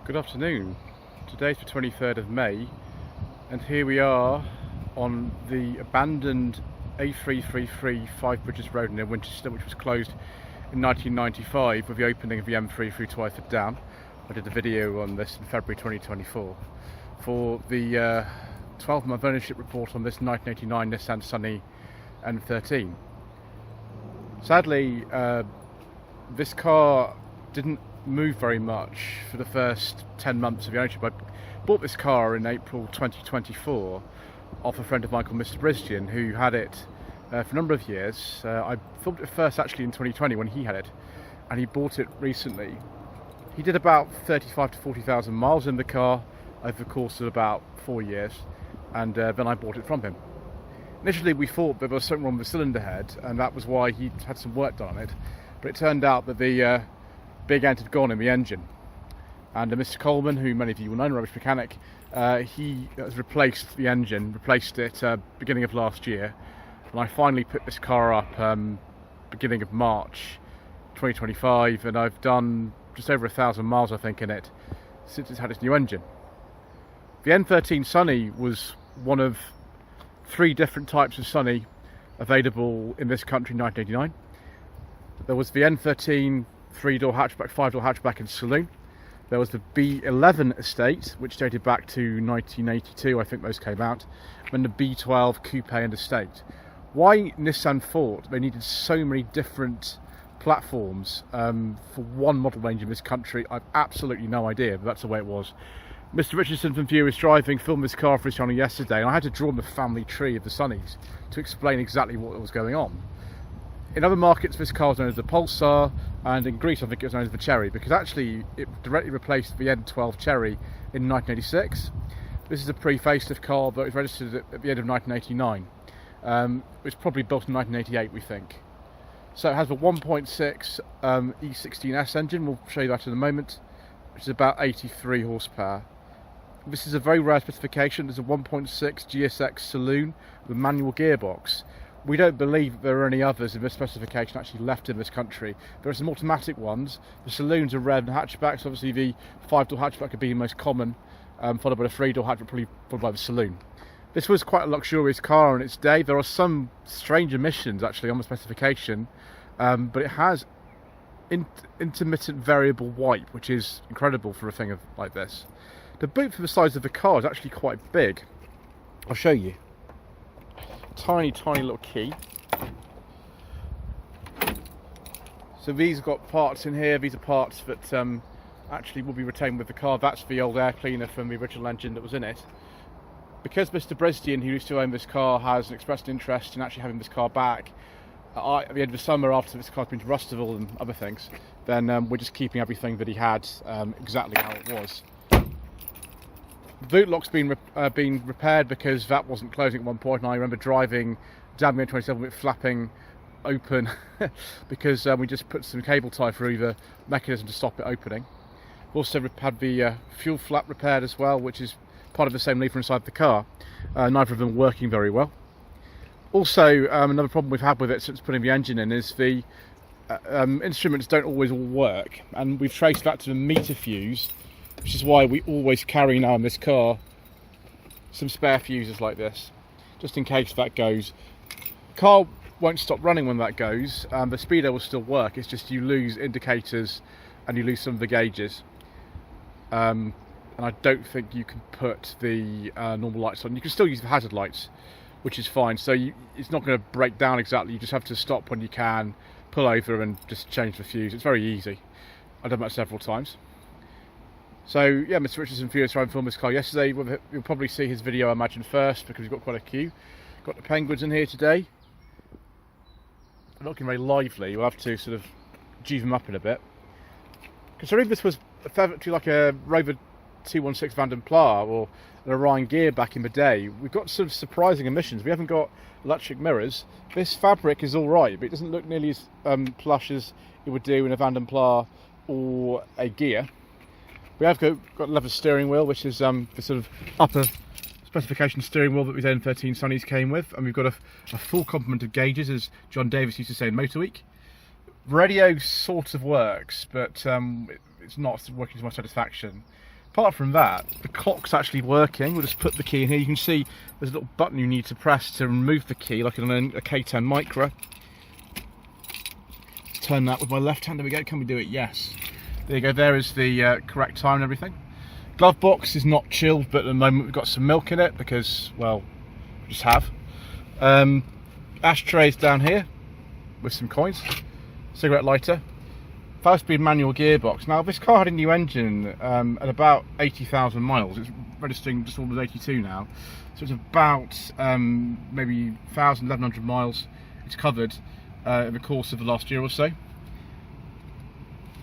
Good afternoon. Today's the 23rd of May and here we are on the abandoned A333 Five Bridges Road near Winchester, which was closed in 1995 with the opening of the M3 through Twyford Down. I did a video on this in February 2024 for the 12-month ownership report on this 1989 Nissan Sunny N13. Sadly, this car didn't move very much for the first 10 months of the ownership. I bought this car in April 2024 off a friend of mine called Mr. Brisdian, who had it for a number of years. I filmed it first actually in 2020 when he had it, and he bought it recently. He did about 35 to 40,000 miles in the car over the course of about 4 years, and then I bought it from him. Initially we thought there was something wrong with the cylinder head, and that was why he had some work done on it, but it turned out that the big end had gone in the engine, and Mr. Coleman, who many of you will know, a rubbish mechanic, he has replaced the engine, replaced it beginning of last year, and I finally picked this car up beginning of March 2025, and I've done just over 1,000 miles I think in it since it's had its new engine. The N13 Sunny was one of 3 different types of Sunny available in this country in 1989. There was the N13 3-door hatchback, 5-door hatchback and saloon. There was the B11 estate, which dated back to 1982, I think those came out, and the B12 coupe and estate. Why Nissan thought they needed so many different platforms for one model range in this country, I've absolutely no idea, but that's the way it was. Mr. Richardson from Furious Driving filmed this car for his channel yesterday, and I had to draw on the family tree of the Sunnies to explain exactly what was going on. In other markets this car was known as the Pulsar, and in Greece I think it was known as the Cherry, because actually it directly replaced the N12 Cherry in 1986. This is a pre-facelift car that was registered at the end of 1989. It was probably built in 1988 we think. So it has a 1.6 E16S engine, we'll show you that in a moment, which is about 83 horsepower. This is a very rare specification. There's a 1.6 GSX saloon with a manual gearbox. We don't believe there are any others in this specification actually left in this country. There are some automatic ones. The saloons are rare than hatchbacks. Obviously the 5-door hatchback would be the most common, followed by the 3-door hatchback, probably followed by the saloon. This was quite a luxurious car in its day. There are some strange emissions actually on the specification, but it has intermittent variable wipe, which is incredible for a thing like this. The boot for the size of the car is actually quite big. I'll show you. Tiny little key. So these have got parts in here. These are parts that actually will be retained with the car. That's the old air cleaner from the original engine that was in it. Because Mr. Brisdian, who used to own this car, has expressed interest in actually having this car back at the end of the summer after this car's been to Rusterville and other things, then we're just keeping everything that he had exactly how it was. The boot lock's been repaired because that wasn't closing at one point, and I remember driving down the M27 with it flapping open because we just put some cable tie through the mechanism to stop it opening. We've also had the fuel flap repaired as well, which is part of the same lever inside the car. Neither of them working very well. Also, another problem we've had with it since putting the engine in is the instruments don't always all work, and we've traced that to the meter fuse, which is why we always carry now in this car some spare fuses like this, just in case that goes. The car won't stop running when that goes, the speedo will still work, it's just you lose indicators and you lose some of the gauges. And I don't think you can put the normal lights on. You can still use the hazard lights, which is fine, so it's not going to break down exactly. You just have to stop when you can, pull over and just change the fuse. It's very easy. I've done that several times. So yeah, Mr. Richardson Furious Driving filmed this car yesterday. You'll probably see his video I imagine first, because we've got quite a queue. Got the penguins in here today. They're not looking very lively. We'll have to sort of G them up in a bit. Considering this was effectively like a Rover 216 Van Pla or an Orion gear back in the day, we've got sort of surprising emissions. We haven't got electric mirrors. This fabric is alright, but it doesn't look nearly as plush as it would do in a Van Pla or a gear. We have got leather steering wheel, which is the sort of upper specification steering wheel that the N13 Sunnies came with, and we've got a full complement of gauges, as John Davis used to say in Motor Week. Radio sort of works, but it's not working to my satisfaction. Apart from that, the clock's actually working. We'll just put the key in here. You can see there's a little button you need to press to remove the key, like on a K10 Micro. Turn that with my left hand. There we go. Can we do it? Yes. There you go. There is the correct time and everything. Glove box is not chilled, but at the moment we've got some milk in it because, well, we just have. Ashtrays down here with some coins. Cigarette lighter. 5-speed manual gearbox. Now this car had a new engine at about 80,000 miles. It's registering just almost 82 now. So it's about maybe 1,000, 1,100 miles it's covered in the course of the last year or so.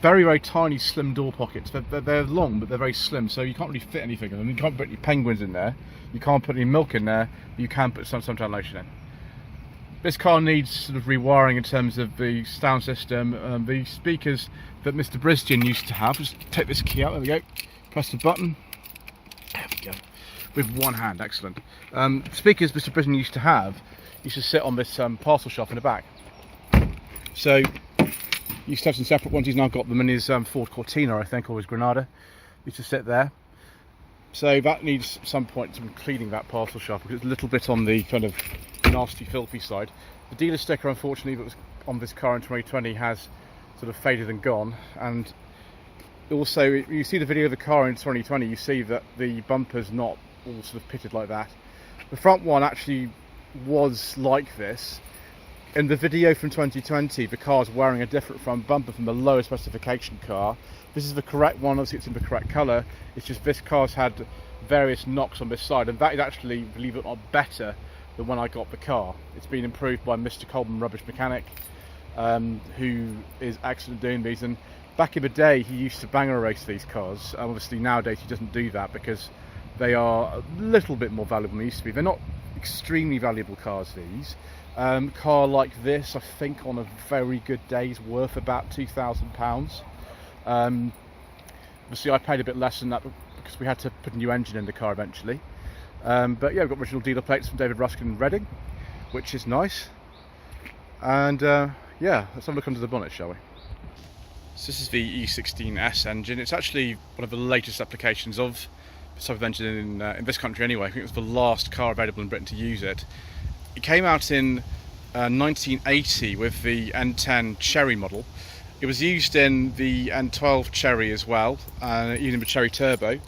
Very, very tiny, slim door pockets. They're long, but they're very slim, so you can't really fit anything in them. You can't put any penguins in there. You can't put any milk in there. You can put some suntan lotion in. This car needs sort of rewiring in terms of the sound system. The speakers that Mr. Brisdian used to have. Just take this key out, there we go. Press the button. There we go. With one hand, excellent. Speakers Mr. Brisdian used to have used to sit on this parcel shelf in the back. So, he used to have some separate ones. He's now got them in his Ford Cortina, I think, or his Granada. Used to sit there. So that needs at some point some cleaning, that parcel shelf, because it's a little bit on the kind of nasty, filthy side. The dealer sticker, unfortunately, that was on this car in 2020 has sort of faded and gone. And also, you see the video of the car in 2020, you see that the bumper's not all sort of pitted like that. The front one actually was like this. In the video from 2020, the car's wearing a different front bumper from the lower specification car. This is the correct one, obviously it's in the correct colour. It's just this car's had various knocks on this side, and that is actually, believe it or not, better than when I got the car. It's been improved by Mr. Coleman Rubbish Mechanic, who is excellent doing these. And back in the day, he used to banger race these cars. Obviously nowadays he doesn't do that because they are a little bit more valuable than they used to be. They're not extremely valuable cars, these. Car like this, I think on a very good day is worth about £2,000. Obviously I paid a bit less than that because we had to put a new engine in the car eventually. But yeah, we've got original dealer plates from David Ruskin in Reading, which is nice. And yeah, let's have a look under the bonnet, shall we? So this is the E16S engine. It's actually one of the latest applications of this type of engine in this country anyway. I think it was the last car available in Britain to use it. It came out in 1980 with the N10 Cherry model. It was used in the N12 Cherry as well, even the Cherry Turbo.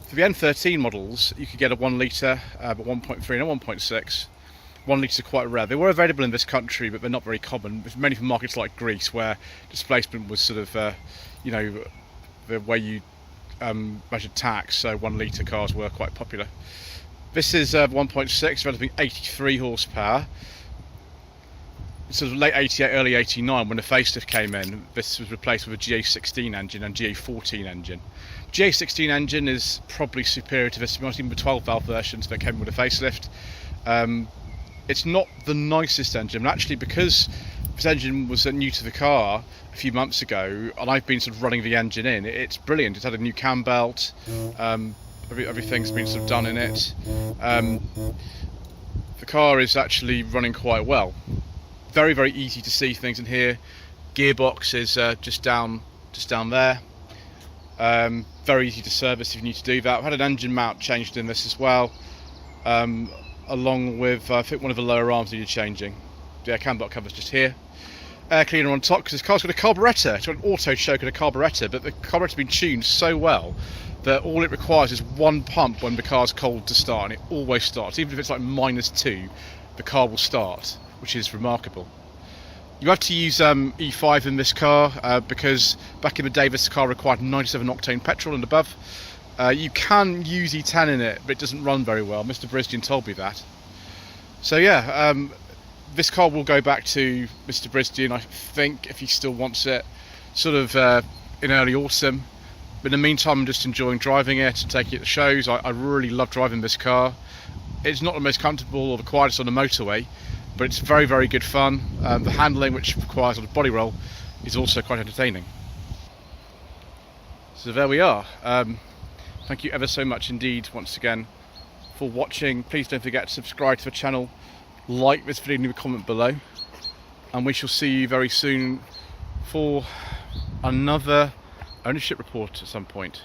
For the N13 models, you could get a 1 litre, but 1.3 and a 1.6. 1 litres are quite rare. They were available in this country, but they're not very common. Mainly from markets like Greece, where displacement was sort of, you know, the way you measured tax. So 1 litre cars were quite popular. This is 1.6, developing 83 horsepower. Sort of late 88, early 89, when the facelift came in, this was replaced with a GA16 engine and GA14 engine. GA16 engine is probably superior to this, to be honest, even the 12-valve versions that came with a facelift. It's not the nicest engine, but actually because this engine was new to the car a few months ago, and I've been sort of running the engine in, it's brilliant. It's had a new cam belt. Everything's been sort of done in it. The car is actually running quite well. Very, very easy to see things in here. Gearbox is just down there. Very easy to service if you need to do that. I've had an engine mount changed in this as well, along with I think one of the lower arms needed changing. Yeah, cam belt cover's just here. Air cleaner on top because this car's got a carburettor. It's got an auto choke and a carburettor, but the carburettor's been tuned so well that all it requires is one pump when the car's cold to start, and it always starts. Even if it's like -2, the car will start, which is remarkable. You have to use E5 in this car because back in the day this car required 97 octane petrol and above. You can use E10 in it, but it doesn't run very well. Mr. Brisdian told me that. So yeah, this car will go back to Mr. Brisdian, I think, if he still wants it, sort of in early autumn. But in the meantime, I'm just enjoying driving it and taking it to shows. I really love driving this car. It's not the most comfortable or the quietest on the motorway, but it's very, very good fun. The handling, which requires a lot of body roll, is also quite entertaining. So there we are. Thank you ever so much indeed, once again, for watching. Please don't forget to subscribe to the channel, like this video, and leave a comment below. And we shall see you very soon for another ownership report at some point.